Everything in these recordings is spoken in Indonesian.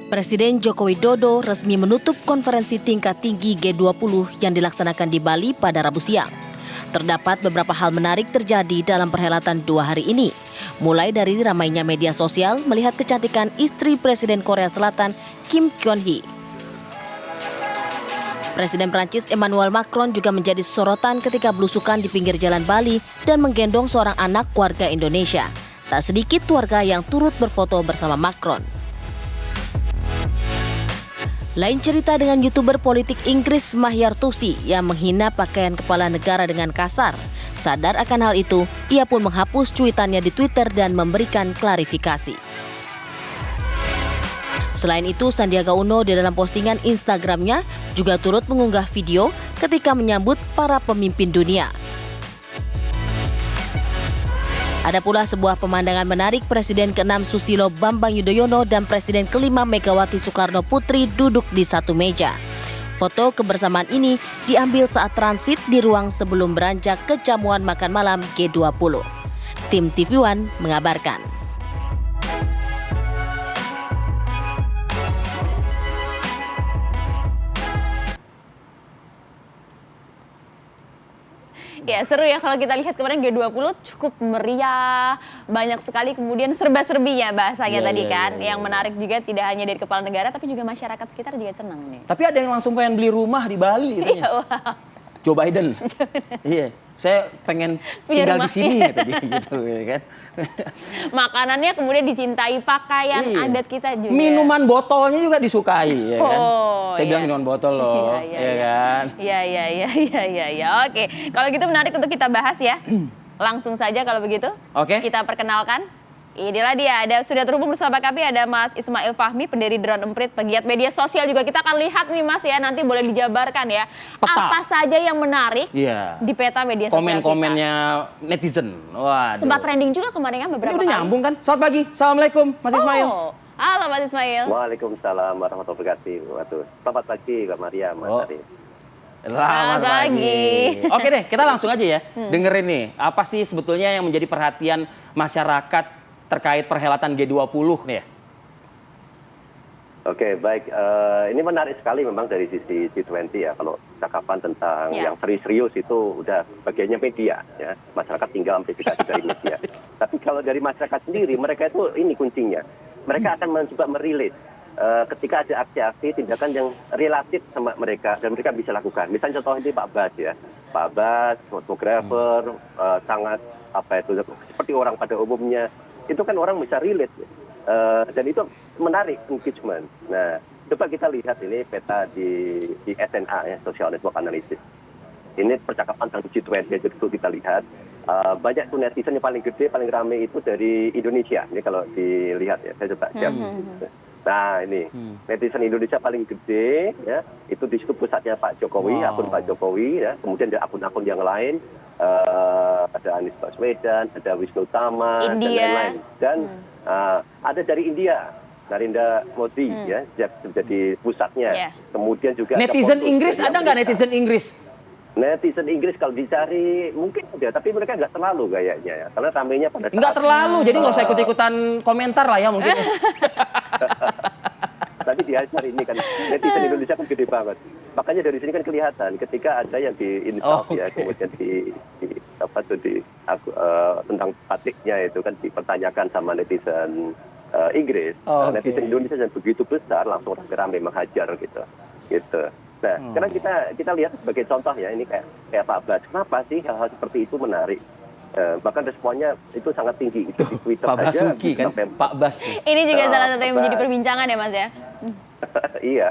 Presiden Joko Widodo resmi menutup konferensi tingkat tinggi G20 yang dilaksanakan di Bali pada Rabu siang. Terdapat beberapa hal menarik terjadi dalam perhelatan 2 hari ini. Mulai dari ramainya media sosial melihat kecantikan istri Presiden Korea Selatan Kim Kyun-hee. Presiden Prancis Emmanuel Macron juga menjadi sorotan ketika belusukan di pinggir jalan Bali dan menggendong seorang anak warga Indonesia. Tak sedikit warga yang turut berfoto bersama Macron. Lain cerita dengan YouTuber politik Inggris Mahyar Tousi yang menghina pakaian kepala negara dengan kasar. Sadar akan hal itu, ia pun menghapus cuitannya di Twitter dan memberikan klarifikasi. Selain itu, Sandiaga Uno di dalam postingan Instagramnya juga turut mengunggah video ketika menyambut para pemimpin dunia. Ada pula sebuah pemandangan menarik Presiden ke-6 Susilo Bambang Yudhoyono dan Presiden ke-5 Megawati Soekarno Putri duduk di satu meja. Foto kebersamaan ini diambil saat transit di ruang sebelum beranjak ke jamuan makan malam G20. Tim TV One mengabarkan. Ya seru ya kalau kita lihat kemarin G20 cukup meriah, banyak sekali kemudian serba-serbi ya bahasanya tadi kan. Yang menarik juga tidak hanya dari kepala negara tapi juga masyarakat sekitar juga senang nih. Tapi ada yang langsung pengen beli rumah di Bali gitu ya. Joe Biden. Iya, saya pengen tinggal di sini gitu ya kan. Makanannya kemudian dicintai, pakaian adat kita juga. Minuman botolnya juga disukai ya kan. Saya bilang minuman botol loh, iya, kan. Iya. Oke, kalau gitu menarik untuk kita bahas ya. Langsung saja kalau begitu. Oke. Kita perkenalkan. Inilah dia, sudah terhubung bersama kami ada Mas Ismail Fahmi, pendiri Drone Emprit, pegiat media sosial juga. Kita akan lihat nih Mas ya, nanti boleh dijabarkan ya. Peta. Apa saja yang menarik di peta media sosial Komen-komennya netizen. Waduh. Sempat trending juga kemarin kan beberapa Ini udah kali. nyambung kan? Selamat pagi, Assalamualaikum Mas Ismail. Halo Mas Ismail. Waalaikumsalam warahmatullahi wabarakatuh. Selamat pagi Mbak Maria, Mas Ari. Selamat pagi. Oke deh, kita langsung aja ya. Dengerin nih, apa sih sebetulnya yang menjadi perhatian masyarakat terkait perhelatan G20 nih ya? Oke, baik. Ini menarik sekali memang dari sisi G20 ya. Kalau cakapan tentang yang serius-serius itu udah bagiannya media ya. Masyarakat tinggal amplifikasi dari media. Tapi kalau dari masyarakat sendiri, mereka itu ini kuncinya. Mereka akan mencoba merilis ketika ada aksi-aksi tindakan yang relatif sama mereka dan mereka bisa lakukan. Misalnya contoh ini Pak Bas ya. Pak Bas, fotografer, sangat seperti orang pada umumnya. Itu kan orang bisa relate dan itu menarik engagement. Nah, coba kita lihat ini peta di SNA ya, Social Network Analysis. Ini percakapan tentang G20 itu kita lihat banyak tuh netizen yang paling gede, paling ramai itu dari Indonesia. Ini kalau dilihat ya, saya coba siap. Nah ini netizen Indonesia paling gede ya, itu di situ pusatnya Pak Jokowi, akun Pak Jokowi ya, kemudian ada akun-akun yang lain. Ada Anies Baswedan, ada Wisnu Tama, dan lain-lain. Dan ada dari India, Narendra Modi ya, jadi pusatnya. Kemudian juga netizen Inggris ada nggak netizen Inggris? Netizen Inggris kalau dicari mungkin ada, tapi mereka nggak terlalu gayanya ya, karena ramainya pada saat nggak terlalu, jadi nggak usah ikut-ikutan komentar lah ya mungkin. Tapi di hari ini kan netizen Indonesia kan gede banget. Makanya dari sini kan kelihatan ketika ada yang di-insult ya, kemudian tentang batiknya itu kan dipertanyakan sama netizen Inggris. Netizen Indonesia yang begitu besar langsung ramai menghajar gitu. Nah, karena kita lihat sebagai contoh ya, ini kayak Pak Bas. Kenapa sih hal-hal seperti itu menarik? Bahkan responnya itu sangat tinggi. Itu di Twitter Pak saja. Basuki kan, Pak Bas. Ini juga salah satu yang menjadi perbincangan ya Mas ya? Iya.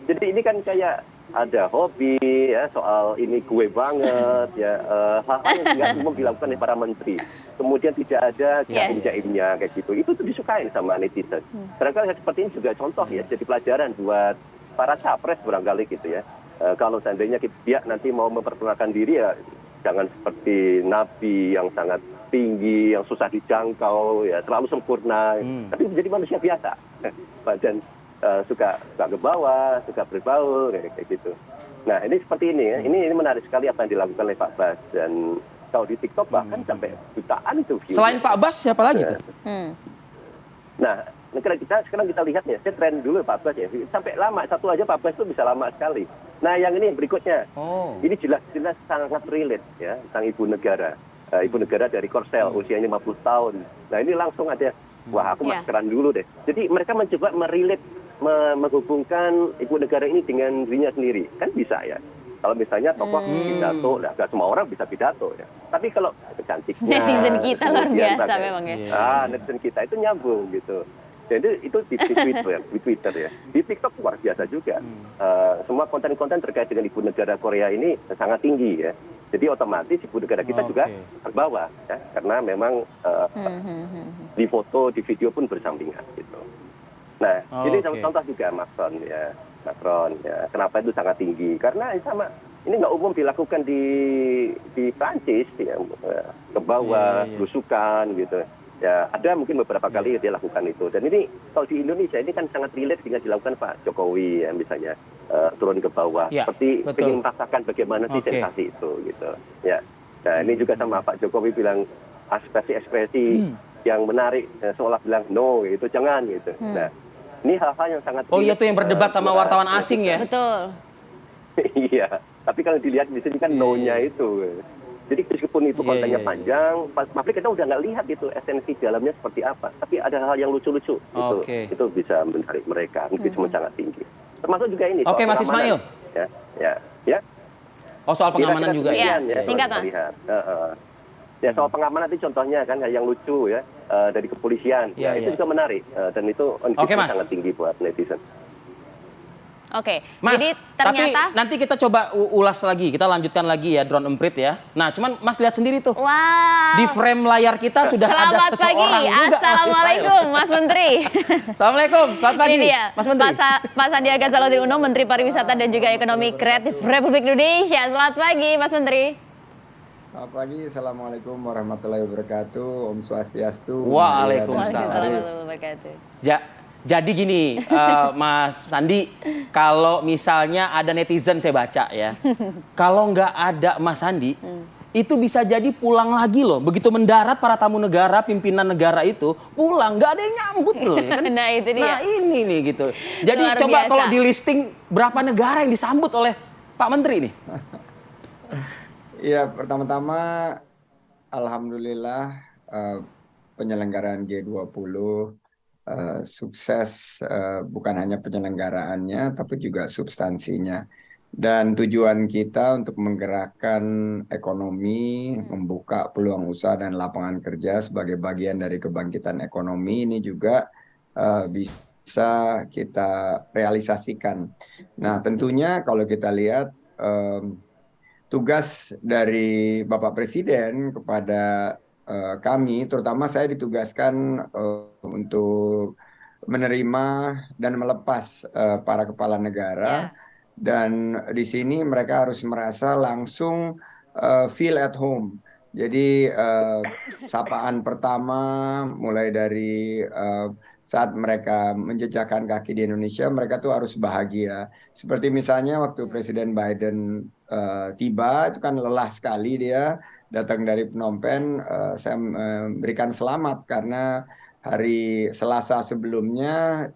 Jadi ini kan kayak ada hobi ya, soal ini gue banget ya, hal-hal yang tidak umum dilakukan oleh para menteri. Kemudian tidak ada jaim-jaimnya kayak gitu. Itu tuh disukain sama netizen. Barangkali seperti ini juga contoh ya, jadi pelajaran buat para capres barangkali gitu ya. Kalau seandainya dia nanti mau memperkenalkan diri ya, jangan seperti Nabi yang sangat tinggi, yang susah dijangkau, ya terlalu sempurna. Tapi menjadi manusia biasa. Dan suka ke bawah, suka berbaur, kayak gitu. Nah ini seperti ini ya. Ini menarik sekali apa yang dilakukan oleh Pak Bas. Dan kalau di TikTok bahkan sampai jutaan itu view. Selain Pak Bas siapa lagi tuh? Nah negara kita sekarang kita lihat ya, saya tren dulu 14 ya, sampai lama, satu aja 14 itu bisa lama sekali. Nah yang ini berikutnya, ini jelas-jelas sangat relate ya, tentang ibu negara. Ibu negara dari Korsel, usianya 50 tahun. Nah ini langsung ada, wah aku maskeran dulu deh. Jadi mereka mencoba menghubungkan ibu negara ini dengan dirinya sendiri. Kan bisa ya. Kalau misalnya tokoh pidato, nggak semua orang bisa pidato ya. Tapi kalau cantiknya, netizen kita luar biasa memang ya. Netizen kita itu nyambung gitu. Jadi itu di Twitter ya. Di TikTok luar biasa juga. Semua konten-konten terkait dengan ibu negara Korea ini sangat tinggi ya. Jadi otomatis ibu negara kita juga terbawa ya, karena memang di foto, di video pun bersampingan gitu. Nah, ini contoh juga Macron ya. Kenapa itu sangat tinggi? Karena sama ini nggak umum dilakukan di Prancis ya, ke bawah, belusukan gitu. Ya, ada mungkin beberapa kali dia lakukan itu. Dan ini kalau di Indonesia ini kan sangat relate dengan dilakukan Pak Jokowi ya, misalnya turun ke bawah, seperti ingin merasakan bagaimana sih sensasi itu gitu. Ya, nah ini juga sama Pak Jokowi bilang ekspresi yang menarik, seolah bilang no gitu, jangan gitu. Nah, ini hal-hal yang sangat iya tuh yang berdebat sama wartawan asing ya. Betul. Iya, tapi kalau dilihat di sini kan no-nya itu. Jadi meskipun itu kontennya panjang, publik kita udah nggak lihat itu esensi dalamnya seperti apa. Tapi ada hal yang lucu-lucu itu bisa menarik mereka, mungkin sangat tinggi. Termasuk juga ini. Oke, Mas Ismail. Ya. Oh, soal pengamanan juga ya. Singkat Mas. Ya, soal pengamanan itu contohnya kan yang lucu ya dari kepolisian. Itu juga menarik dan itu sangat tinggi buat netizen. Oke, Mas, jadi ternyata... tapi nanti kita coba ulas lagi, kita lanjutkan lagi ya drone emprit ya. Nah, cuman Mas lihat sendiri tuh. Wow. Di frame layar kita sudah ada seseorang pagi. juga. Assalamualaikum Mas Menteri. Assalamualaikum, selamat pagi. Ini dia, Mas Menteri. Pak Sandiaga Salahuddin Uno, Menteri Pariwisata dan juga Ekonomi Kreatif Republik Indonesia. Selamat pagi Mas Menteri. Selamat pagi, Assalamualaikum warahmatullahi wabarakatuh, Om Swastiastu. Waalaikumsalam warahmatullahi wabarakatuh. Jadi gini, Mas Sandi, kalau misalnya ada netizen saya baca ya, kalau nggak ada Mas Sandi, itu bisa jadi pulang lagi loh. Begitu mendarat para tamu negara, pimpinan negara itu pulang, nggak ada yang nyambut loh. Ya kan? Nah itu dia. Nah ini nih gitu. Jadi luar coba biasa. kalau di listing berapa negara yang disambut oleh Pak Menteri nih? Iya, pertama-tama alhamdulillah penyelenggaraan G20 sukses, bukan hanya penyelenggaraannya tapi juga substansinya. Dan tujuan kita untuk menggerakkan ekonomi, membuka peluang usaha dan lapangan kerja sebagai bagian dari kebangkitan ekonomi ini juga bisa kita realisasikan. Nah, tentunya kalau kita lihat tugas dari Bapak Presiden kepada kami, terutama saya ditugaskan untuk menerima dan melepas para kepala negara, dan di sini mereka harus merasa langsung feel at home. Jadi sapaan pertama mulai dari saat mereka menjejakkan kaki di Indonesia, mereka tuh harus bahagia. Seperti misalnya waktu Presiden Biden tiba, itu kan lelah sekali dia datang dari Phnom Penh. Saya memberikan selamat karena hari Selasa sebelumnya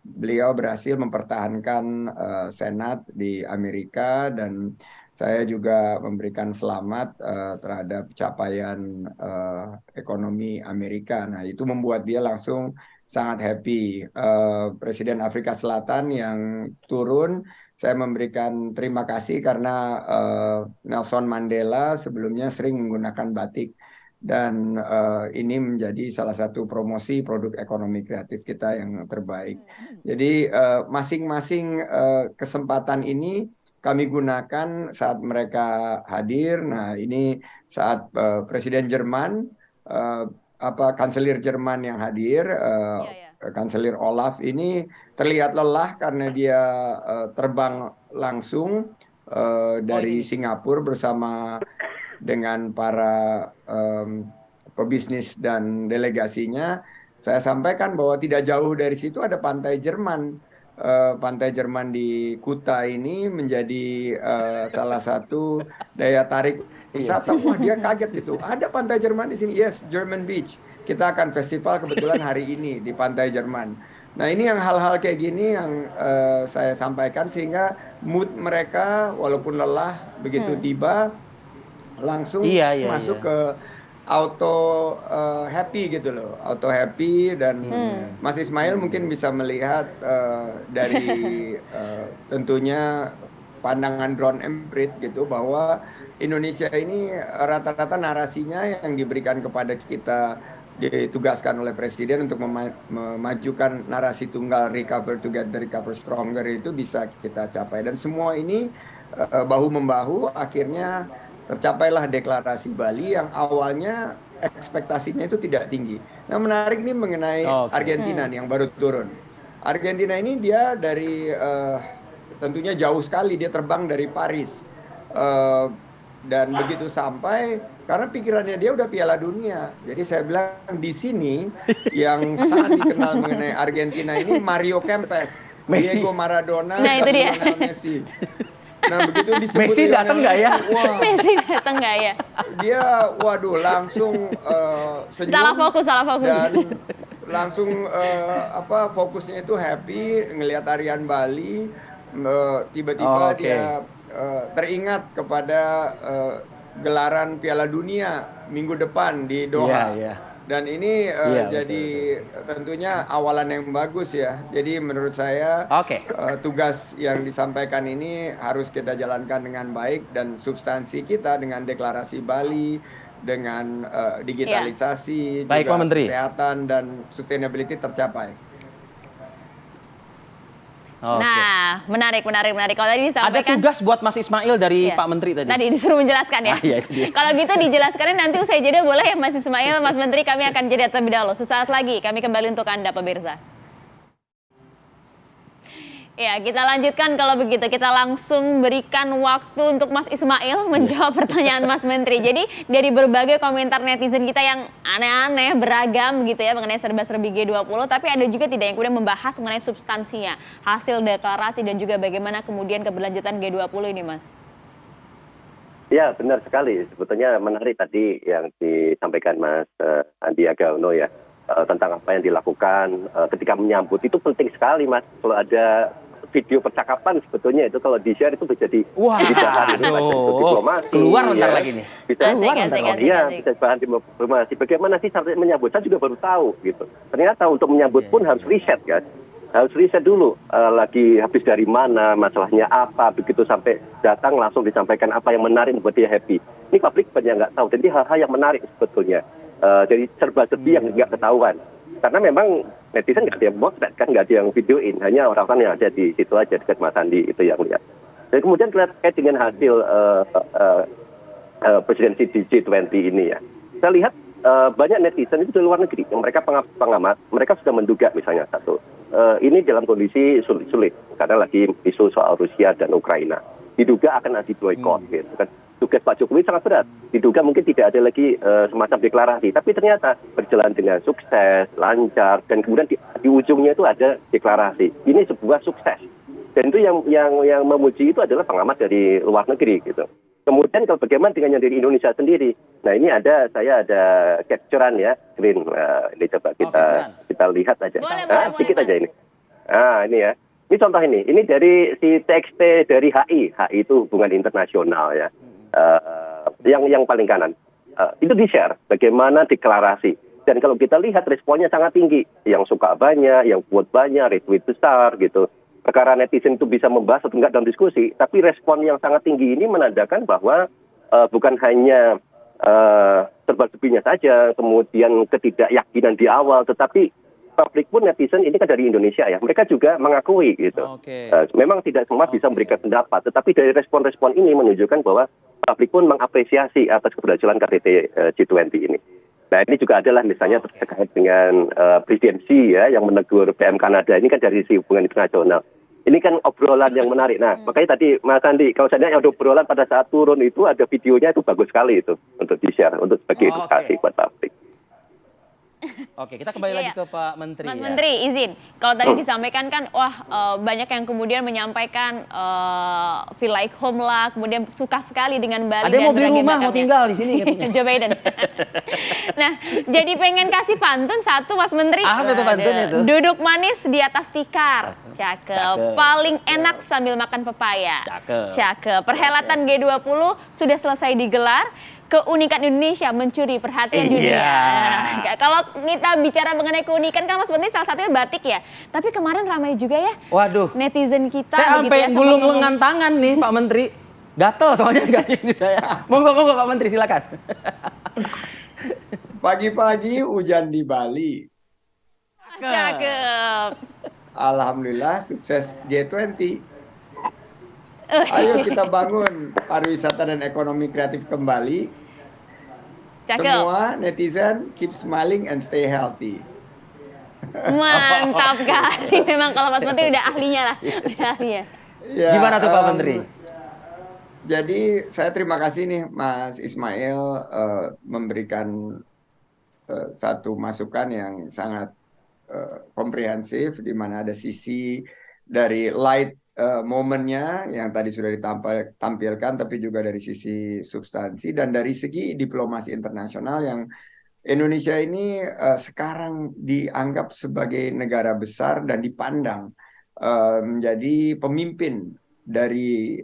beliau berhasil mempertahankan Senat di Amerika, dan saya juga memberikan selamat terhadap capaian ekonomi Amerika. Nah, itu membuat dia langsung sangat happy. Presiden Afrika Selatan yang turun, saya memberikan terima kasih karena Nelson Mandela sebelumnya sering menggunakan batik. Dan ini menjadi salah satu promosi produk ekonomi kreatif kita yang terbaik. Jadi masing-masing kesempatan ini kami gunakan saat mereka hadir. Nah, ini saat Presiden Jerman, Kanselir Jerman yang hadir, Kanselir Olaf ini terlihat lelah karena dia terbang langsung dari Singapura bersama dengan para pebisnis dan delegasinya. Saya sampaikan bahwa tidak jauh dari situ ada pantai Jerman. Pantai Jerman di Kuta ini menjadi salah satu daya tarik wisata. Wah, dia kaget gitu. Ada pantai Jerman di sini. Yes, German Beach. Kita akan festival kebetulan hari ini di pantai Jerman. Nah, ini yang hal-hal kayak gini yang saya sampaikan sehingga mood mereka walaupun lelah begitu tiba langsung Iya, iya, masuk iya. ke auto happy gitu loh, auto happy. Dan Mas Ismail mungkin bisa melihat dari tentunya pandangan drone emprit gitu bahwa Indonesia ini rata-rata narasinya yang diberikan kepada kita ditugaskan oleh Presiden untuk memajukan narasi tunggal recover together, recover stronger itu bisa kita capai. Dan semua ini bahu-membahu akhirnya tercapailah deklarasi Bali yang awalnya ekspektasinya itu tidak tinggi. Nah, menarik nih mengenai Argentina nih yang baru turun. Argentina ini dia dari tentunya jauh sekali, dia terbang dari Paris. Dan begitu sampai, karena pikirannya dia udah Piala Dunia. Jadi saya bilang di sini yang sangat dikenal mengenai Argentina ini Mario Kempes, Messi. Diego Maradona, Nah, itu dia. Lionel Messi. Nah, begitu disebut Messi Lionel datang nggak ya? Messi, wah, Messi datang nggak ya? dia waduh langsung senyum Salah fokus. dan langsung fokusnya itu happy ngelihat tarian Bali. Tiba-tiba Oke. dia teringat kepada gelaran Piala Dunia minggu depan di Doha. Iya, iya. Dan ini Iya, jadi tentunya awalan yang bagus ya. Jadi menurut saya Oke. tugas yang disampaikan ini harus kita jalankan dengan baik, dan substansi kita dengan deklarasi Bali, dengan digitalisasi, Baik, juga Pak Menteri. kesehatan dan sustainability tercapai. Oke. Nah, menarik. Kalau tadi Ada disampaikan tugas buat Mas Ismail dari Iya. Pak Menteri tadi. Tadi disuruh menjelaskan ya. Ah, iya, itu dia. Kalau gitu dijelaskannya nanti usai jeda boleh ya Mas Ismail, Mas Menteri, kami akan jeda terlebih dahulu. Sesaat lagi kami kembali untuk Anda pemirsa. Ya, kita lanjutkan kalau begitu. Kita langsung berikan waktu untuk Mas Ismail menjawab pertanyaan Mas Menteri. Jadi dari berbagai komentar netizen kita yang aneh-aneh, beragam gitu ya mengenai serba-serbi G20, tapi ada juga tidak yang kemudian membahas mengenai substansinya, hasil deklarasi dan juga bagaimana kemudian keberlanjutan G20 ini, Mas. Ya, benar sekali. Sebetulnya menarik tadi yang disampaikan Mas Sandiaga Uno ya, tentang apa yang dilakukan ketika menyambut. Itu penting sekali, Mas. Kalau ada video percakapan sebetulnya itu kalau di-share itu bisa jadi Wah, bahan aduh. diplomasi. Keluar bentar ya. lagi nih. Bisa Asik, asik. bisa bahan diplomasi. Bagaimana sih sampai menyambut? Saya juga baru tahu gitu. Ternyata untuk menyambut pun harus riset kan. Harus riset dulu lagi habis dari mana, masalahnya apa, begitu sampai datang langsung disampaikan apa yang menarik buat dia happy. Ini publik banyak nggak tahu. Jadi hal-hal yang menarik sebetulnya. Jadi serba-serbi yang nggak ketahuan. Karena memang netizen nggak ada yang motret kan, nggak ada yang videoin, hanya orang-orang yang ada di situ aja dekat Mas Sandi itu yang lihat. Dan kemudian terkait dengan hasil presidensi di G20 ini ya, saya lihat banyak netizen itu di luar negeri yang mereka pengamat, mereka sudah menduga misalnya satu, ini dalam kondisi sulit karena lagi isu soal Rusia dan Ukraina, diduga akan boykot gitu kan. Tugas Pak Jokowi sangat berat. Diduga mungkin tidak ada lagi semacam deklarasi, tapi ternyata berjalan dengan sukses, lancar, dan kemudian di ujungnya itu ada deklarasi. Ini sebuah sukses. Dan itu yang memuji itu adalah pengamat dari luar negeri gitu. Kemudian kalau bagaimana dengan yang dari Indonesia sendiri? Nah, ini saya ada capturean ya, screen. Ini coba kita lihat aja. Boleh, sedikit Mas. aja ini. Ini ya. Ini contoh ini dari si TXT dari HI itu hubungan internasional ya. Yang paling kanan itu di-share bagaimana deklarasi, dan kalau kita lihat responnya sangat tinggi, yang suka banyak, yang buat banyak, retweet besar gitu. Perkara netizen itu bisa membahas atau enggak dalam diskusi, tapi respon yang sangat tinggi ini menandakan bahwa bukan hanya serba-serbinya saja, kemudian ketidakyakinan di awal, tetapi publik pun netizen ini kan dari Indonesia ya, mereka juga mengakui gitu. Memang tidak semua bisa memberikan pendapat, tetapi dari respon-respon ini menunjukkan bahwa publik pun mengapresiasi atas keberhasilan KTT G20 ini. Nah, ini juga adalah misalnya terkait dengan presidensi ya yang menegur PM Kanada, ini kan dari sisi hubungan internasional. Ini kan obrolan yang menarik. Nah, makanya tadi Mas Andi, kalau saya lihat obrolan pada saat turun itu ada videonya, itu bagus sekali itu untuk di-share, untuk sebagai edukasi buat publik. Oke, kita kembali Iya, lagi iya. ke Pak Menteri Mas ya. Menteri, izin. Kalau tadi disampaikan kan, wah banyak yang kemudian menyampaikan feel like home lah, kemudian suka sekali dengan Bali Ada yang dan mau beli berbagai rumah, mau bakarnya. tinggal di sini katanya. Joe Biden. Nah, jadi pengen kasih pantun satu Mas Menteri. Apa itu pantun Waduh. itu? Duduk manis di atas tikar. Cakep. Cakep. Paling enak sambil makan pepaya. Cakep. Cakep. Perhelatan G20 sudah selesai digelar. Keunikan Indonesia mencuri perhatian dunia. Nah, kalau kita bicara mengenai keunikan kan Mas Menteri salah satunya batik ya. Tapi kemarin ramai juga ya Waduh, netizen kita. saya begitu sampai ya, gulung sempat ngomong. lengan tangan nih Pak Menteri. Gatel soalnya gak ini saya. Monggo Pak Menteri silakan. Pagi-pagi hujan di Bali. Cakep. Alhamdulillah sukses G20. Ayo kita bangun pariwisata dan ekonomi kreatif kembali. Cakep. Semua netizen keep smiling and stay healthy. Mantap kali. Memang kalau Mas Menteri udah ahlinya lah. Udah ahlinya. Ya, Gimana tuh Pak Menteri? Jadi saya terima kasih nih Mas Ismail memberikan satu masukan yang sangat komprehensif, di mana ada sisi dari light momennya yang tadi sudah ditampilkan, tapi juga dari sisi substansi dan dari segi diplomasi internasional yang Indonesia ini sekarang dianggap sebagai negara besar dan dipandang menjadi pemimpin dari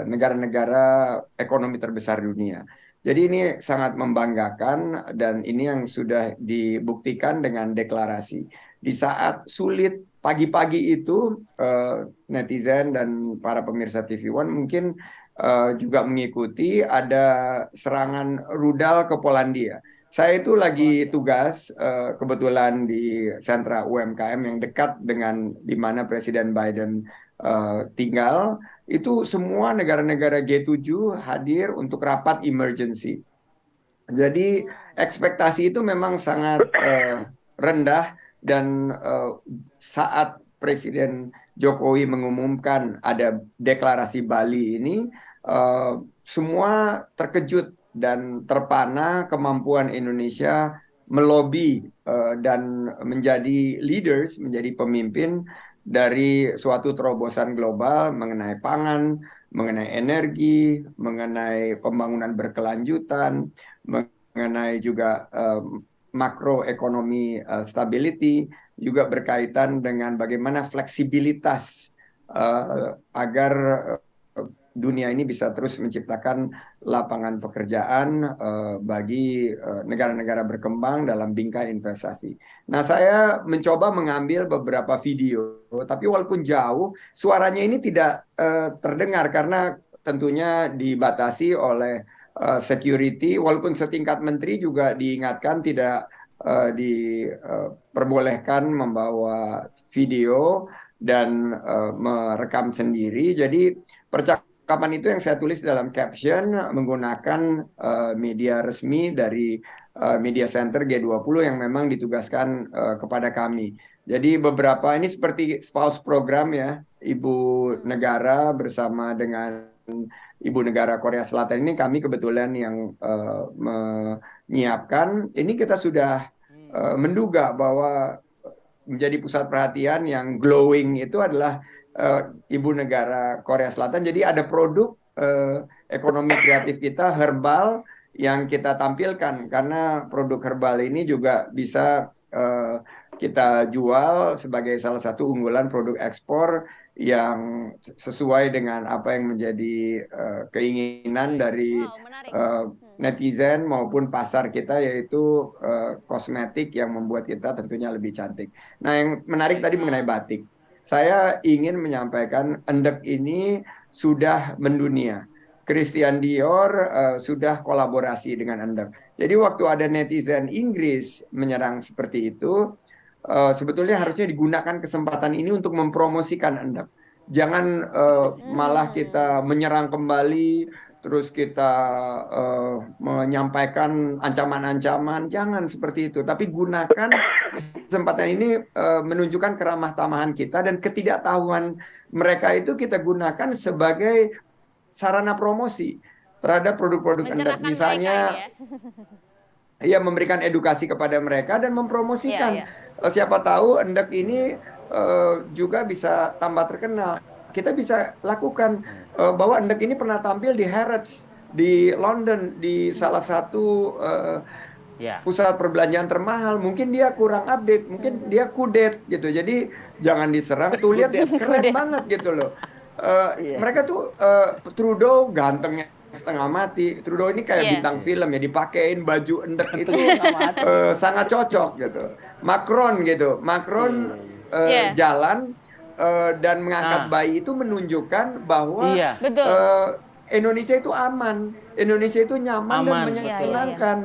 negara-negara ekonomi terbesar dunia. Jadi ini sangat membanggakan dan ini yang sudah dibuktikan dengan deklarasi. Di saat sulit pagi-pagi itu netizen dan para pemirsa TV One mungkin juga mengikuti ada serangan rudal ke Polandia. Saya itu lagi tugas kebetulan di sentra UMKM yang dekat dengan di mana Presiden Biden tinggal. Itu semua negara-negara G7 hadir untuk rapat emergency. Jadi ekspektasi itu memang sangat rendah dan saat Presiden Jokowi mengumumkan ada deklarasi Bali ini, semua terkejut dan terpana kemampuan Indonesia melobi dan menjadi leaders, menjadi pemimpin dari suatu terobosan global mengenai pangan, mengenai energi, mengenai pembangunan berkelanjutan, mengenai juga makroekonomi stability, juga berkaitan dengan bagaimana fleksibilitas agar dunia ini bisa terus menciptakan lapangan pekerjaan bagi negara-negara berkembang dalam bingkai investasi. Nah, saya mencoba mengambil beberapa video, tapi walaupun jauh, suaranya ini tidak terdengar karena tentunya dibatasi oleh security. Walaupun setingkat menteri juga diingatkan tidak diperbolehkan membawa video dan merekam sendiri. Jadi percakapan itu yang saya tulis dalam caption menggunakan media resmi dari media center G20 yang memang ditugaskan kepada kami. Jadi beberapa ini seperti spouse program ya, ibu negara bersama dengan ibu negara Korea Selatan ini kami kebetulan yang menyiapkan. Ini kita sudah menduga bahwa menjadi pusat perhatian yang glowing itu adalah ibu negara Korea Selatan. Jadi ada produk ekonomi kreatif kita herbal yang kita tampilkan karena produk herbal ini juga bisa kita jual sebagai salah satu unggulan produk ekspor yang sesuai dengan apa yang menjadi keinginan dari netizen maupun pasar kita, yaitu kosmetik yang membuat kita tentunya lebih cantik. Nah, yang menarik tadi mengenai batik. Saya ingin menyampaikan endek ini sudah mendunia. Christian Dior sudah kolaborasi dengan endek. Jadi waktu ada netizen Inggris menyerang seperti itu, sebetulnya harusnya digunakan kesempatan ini untuk mempromosikan endek. Jangan malah kita menyerang kembali, terus kita menyampaikan ancaman-ancaman. Jangan seperti itu. Tapi gunakan kesempatan ini menunjukkan keramah tamahan kita dan ketidaktahuan mereka itu kita gunakan sebagai sarana promosi terhadap produk-produk endek. Misalnya ya memberikan edukasi kepada mereka dan mempromosikan. Iya, iya. Siapa tahu Endek ini juga bisa tambah terkenal. Kita bisa lakukan bahwa Endek ini pernah tampil di Harrods di London, di salah satu Ya. pusat perbelanjaan termahal. Mungkin dia kurang update, mungkin dia kudet gitu. Jadi jangan diserang. Tuh lihat keren banget gitu loh. Mereka tuh Trudeau gantengnya setengah mati. Trudeau ini kayak Iya. bintang film ya, dipakein baju Endek itu sangat cocok gitu. Macron gitu, Macron Iya. jalan dan mengangkat Nah. bayi itu menunjukkan bahwa Iya. Betul. Indonesia itu aman, Indonesia itu nyaman dan Aman, menyenangkan.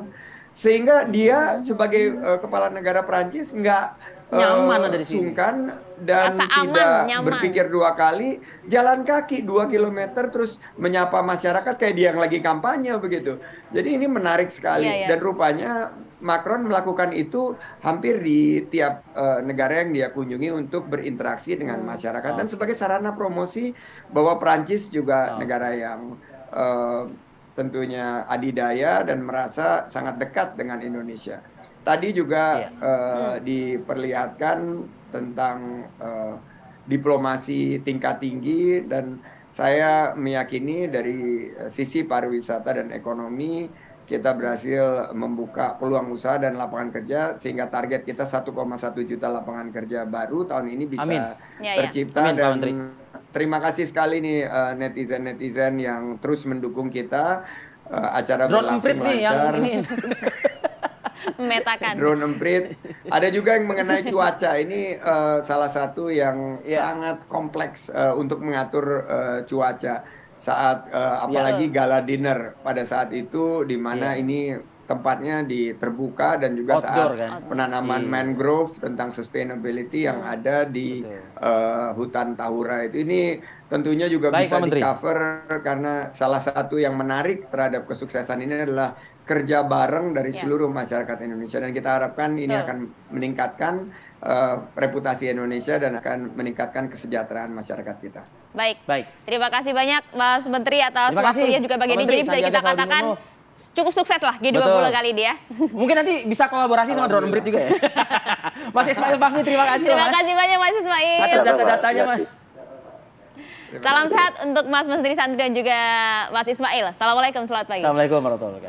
Sehingga dia sebagai kepala negara Prancis nggak Nyaman ada di sini. sungkan dan Rasa aman, tidak nyaman. berpikir 2 kali, jalan kaki 2 kilometer terus menyapa masyarakat kayak dia yang lagi kampanye begitu. Jadi ini menarik sekali Iya, iya. dan rupanya Macron melakukan itu hampir di tiap negara yang dia kunjungi untuk berinteraksi dengan masyarakat dan sebagai sarana promosi bahwa Prancis juga negara yang tentunya adidaya dan merasa sangat dekat dengan Indonesia. Tadi juga diperlihatkan tentang diplomasi tingkat tinggi dan saya meyakini dari sisi pariwisata dan ekonomi kita berhasil membuka peluang usaha dan lapangan kerja sehingga target kita 1,1 juta lapangan kerja baru tahun ini bisa Amin. Ya, ya. tercipta. Amin, Pak Dan Menteri. terima kasih sekali nih netizen-netizen yang terus mendukung kita. Acara Drone berlangsung emprit nih yang lancar. ini. Memetakan. Drone emprit. Ada juga yang mengenai cuaca. Ini salah satu yang sangat kompleks untuk mengatur cuaca saat apalagi gala dinner pada saat itu di mana ini tempatnya di terbuka dan juga Outdoor, saat kan? penanaman Iya. mangrove tentang sustainability yang ada di hutan Tahura itu. Ini tentunya juga Baik, bisa Pak Menteri. di-cover karena salah satu yang menarik terhadap kesuksesan ini adalah kerja bareng dari seluruh masyarakat Indonesia dan kita harapkan ini Betul. akan meningkatkan reputasi Indonesia dan akan meningkatkan kesejahteraan masyarakat kita. Baik. Baik. Terima kasih banyak Mas Menteri atas Terima kasih, waktunya juga pagi Pak ini. Menteri, Jadi bisa kita Sandiaga katakan Salahuddin cukup sukses lah G20 Betul. kali ini ya. Mungkin nanti bisa kolaborasi sama Drone emprit juga ya. Mas Ismail Fahmi, terima kasih loh, Terima Mas. kasih banyak Mas Ismail. Atas data-datanya, Mas. Salam sehat untuk Mas Menteri Santri dan juga Mas Ismail. Assalamualaikum, selamat pagi. Assalamualaikum warahmatullahi wabarakatuh.